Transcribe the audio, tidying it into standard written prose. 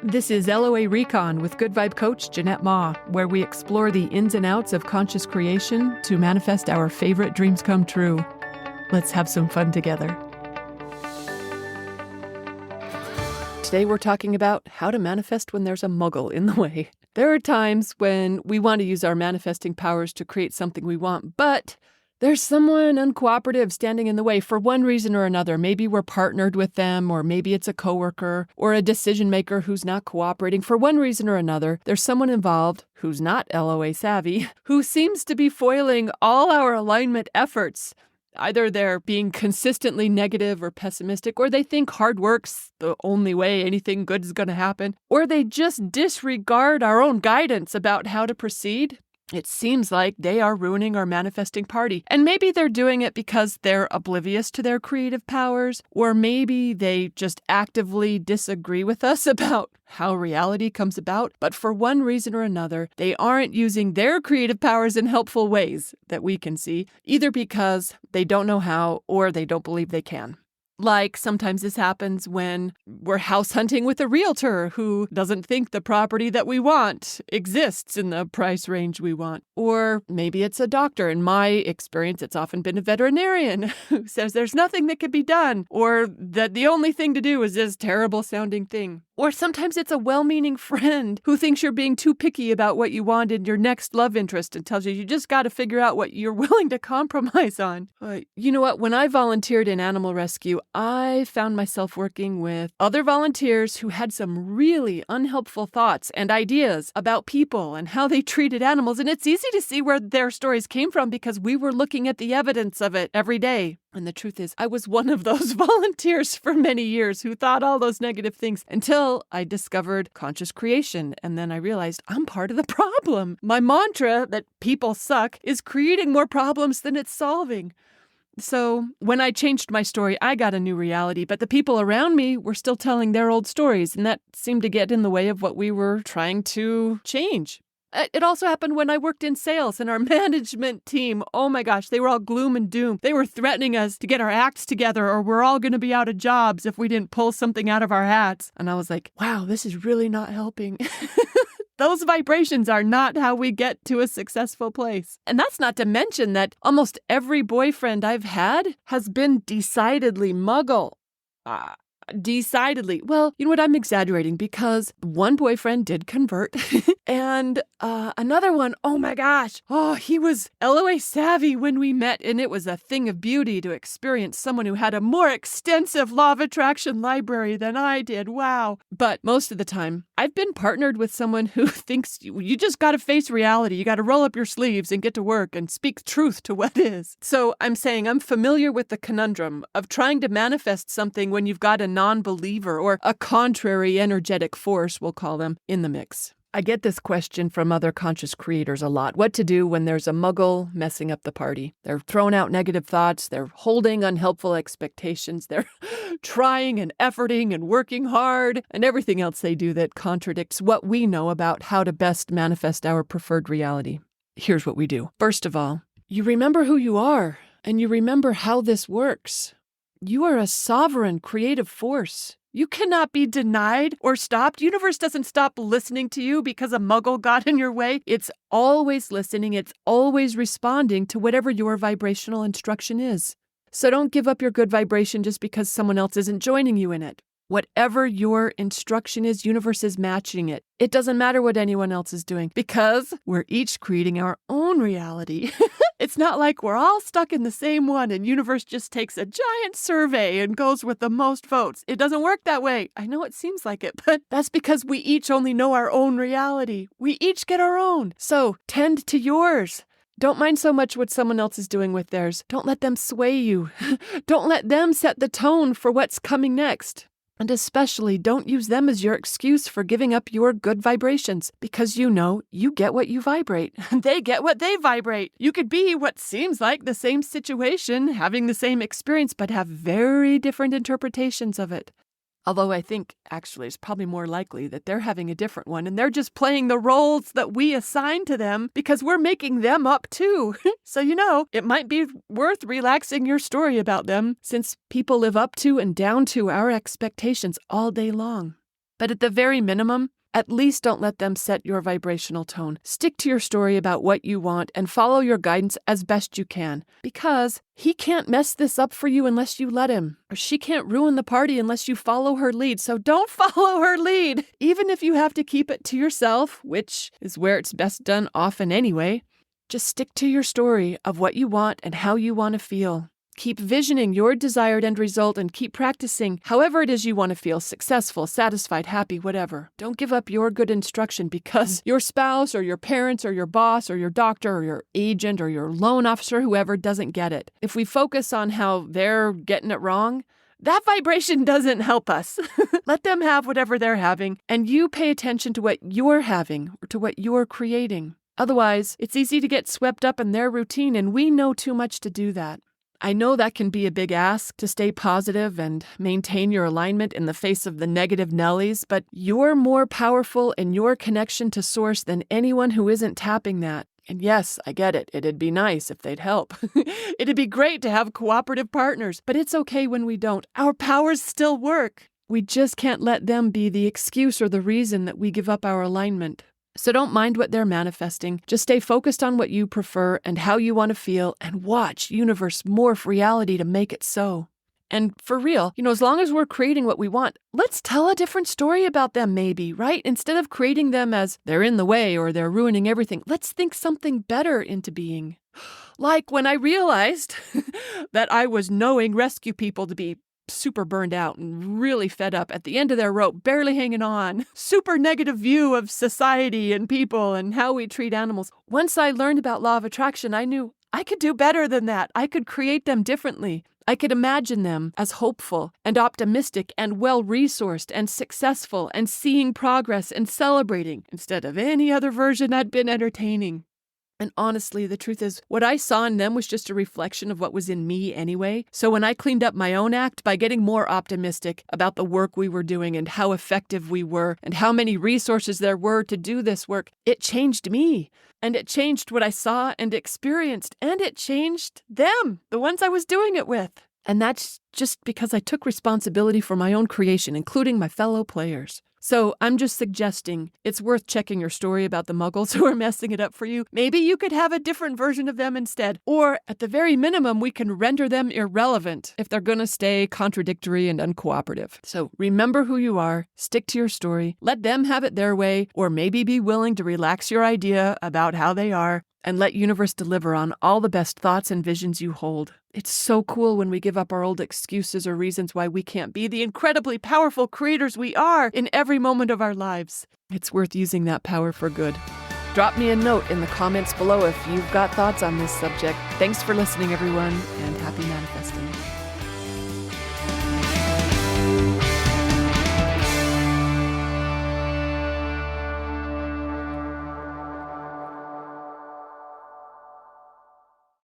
This is LOA Recon with Good Vibe Coach Jeanette Ma, where we explore the ins and outs of conscious creation to manifest our favorite dreams come true. Let's have some fun together. Today we're talking about how to manifest when there's a muggle in the way. There are times when we want to use our manifesting powers to create something we want, but there's someone uncooperative standing in the way for one reason or another. Maybe we're partnered with them, or maybe it's a coworker or a decision maker who's not cooperating. For one reason or another, there's someone involved who's not LOA savvy, who seems to be foiling all our alignment efforts. Either they're being consistently negative or pessimistic, or they think hard work's the only way anything good is going to happen, or they just disregard our own guidance about how to proceed. It seems like they are ruining our manifesting party. And maybe they're doing it because they're oblivious to their creative powers, or maybe they just actively disagree with us about how reality comes about. But for one reason or another, they aren't using their creative powers in helpful ways that we can see, either because they don't know how or they don't believe they can. Like sometimes this happens when we're house hunting with a realtor who doesn't think the property that we want exists in the price range we want. Or maybe it's a doctor. In my experience, it's often been a veterinarian who says there's nothing that can be done, or that the only thing to do is this terrible sounding thing. Or sometimes it's a well-meaning friend who thinks you're being too picky about what you want in your next love interest and tells you just got to figure out what you're willing to compromise on. You know what? When I volunteered in animal rescue, I found myself working with other volunteers who had some really unhelpful thoughts and ideas about people and how they treated animals. And it's easy to see where their stories came from because we were looking at the evidence of it every day. And the truth is, I was one of those volunteers for many years who thought all those negative things until I discovered conscious creation. And then I realized I'm part of the problem. My mantra that people suck is creating more problems than it's solving. So when I changed my story, I got a new reality, but the people around me were still telling their old stories, and that seemed to get in the way of what we were trying to change. It also happened when I worked in sales, and our management team, oh my gosh, they were all gloom and doom. They were threatening us to get our acts together or we're all going to be out of jobs if we didn't pull something out of our hats. And I was like, wow, this is really not helping. Those vibrations are not how we get to a successful place. And that's not to mention that almost every boyfriend I've had has been decidedly muggle. Decidedly. Well, you know what? I'm exaggerating because one boyfriend did convert and another one, oh my gosh. Oh, he was LOA savvy when we met, and it was a thing of beauty to experience someone who had a more extensive law of attraction library than I did. Wow. But most of the time, I've been partnered with someone who thinks you just got to face reality. You got to roll up your sleeves and get to work and speak truth to what is. So I'm saying I'm familiar with the conundrum of trying to manifest something when you've got a non-believer or a contrary energetic force, we'll call them, in the mix. I get this question from other conscious creators a lot. What to do when there's a muggle messing up the party? They're throwing out negative thoughts. They're holding unhelpful expectations. They're trying and efforting and working hard and everything else they do that contradicts what we know about how to best manifest our preferred reality. Here's what we do. First of all, you remember who you are and you remember how this works. You are a sovereign creative force. You cannot be denied or stopped. Universe doesn't stop listening to you because a muggle got in your way. It's always listening. It's always responding to whatever your vibrational instruction is. So don't give up your good vibration just because someone else isn't joining you in it. Whatever your instruction is, universe is matching it. It doesn't matter what anyone else is doing because we're each creating our own reality. It's not like we're all stuck in the same one and universe just takes a giant survey and goes with the most votes. It doesn't work that way. I know it seems like it, but that's because we each only know our own reality. We each get our own. So tend to yours. Don't mind so much what someone else is doing with theirs. Don't let them sway you. Don't let them set the tone for what's coming next. And especially don't use them as your excuse for giving up your good vibrations, because you know you get what you vibrate. They get what they vibrate. You could be what seems like the same situation, having the same experience, but have very different interpretations of it. Although I think actually it's probably more likely that they're having a different one and they're just playing the roles that we assign to them because we're making them up too. So, it might be worth relaxing your story about them since people live up to and down to our expectations all day long. But at the very minimum, at least don't let them set your vibrational tone. Stick to your story about what you want and follow your guidance as best you can. Because he can't mess this up for you unless you let him. Or she can't ruin the party unless you follow her lead. So don't follow her lead. Even if you have to keep it to yourself, which is where it's best done often anyway. Just stick to your story of what you want and how you want to feel. Keep visioning your desired end result and keep practicing however it is you want to feel, successful, satisfied, happy, whatever. Don't give up your good instruction because your spouse or your parents or your boss or your doctor or your agent or your loan officer, whoever, doesn't get it. If we focus on how they're getting it wrong, that vibration doesn't help us. Let them have whatever they're having, and you pay attention to what you're having or to what you're creating. Otherwise, it's easy to get swept up in their routine, and we know too much to do that. I know that can be a big ask to stay positive and maintain your alignment in the face of the negative Nellies, but you're more powerful in your connection to Source than anyone who isn't tapping that. And yes, I get it. It'd be nice if they'd help. It'd be great to have cooperative partners, but it's okay when we don't. Our powers still work. We just can't let them be the excuse or the reason that we give up our alignment. So don't mind what they're manifesting. Just stay focused on what you prefer and how you want to feel and watch universe morph reality to make it so. And for real, as long as we're creating what we want, let's tell a different story about them maybe, right? Instead of creating them as they're in the way or they're ruining everything, let's think something better into being. Like when I realized that I was knowing rescue people to be super burned out and really fed up at the end of their rope, barely hanging on, super negative view of society and people and how we treat animals. Once I learned about law of attraction, I knew I could do better than that. I could create them differently. I could imagine them as hopeful and optimistic and well-resourced and successful and seeing progress and celebrating instead of any other version I'd been entertaining. And honestly, the truth is, what I saw in them was just a reflection of what was in me anyway. So when I cleaned up my own act by getting more optimistic about the work we were doing and how effective we were and how many resources there were to do this work, it changed me. And it changed what I saw and experienced. And it changed them, the ones I was doing it with. And that's just because I took responsibility for my own creation, including my fellow players. So I'm just suggesting it's worth checking your story about the muggles who are messing it up for you. Maybe you could have a different version of them instead. Or at the very minimum, we can render them irrelevant if they're going to stay contradictory and uncooperative. So remember who you are, stick to your story, let them have it their way, or maybe be willing to relax your idea about how they are and let universe deliver on all the best thoughts and visions you hold. It's so cool when we give up our old excuses or reasons why we can't be the incredibly powerful creators we are in every moment of our lives. It's worth using that power for good. Drop me a note in the comments below if you've got thoughts on this subject. Thanks for listening, everyone, and happy manifesting.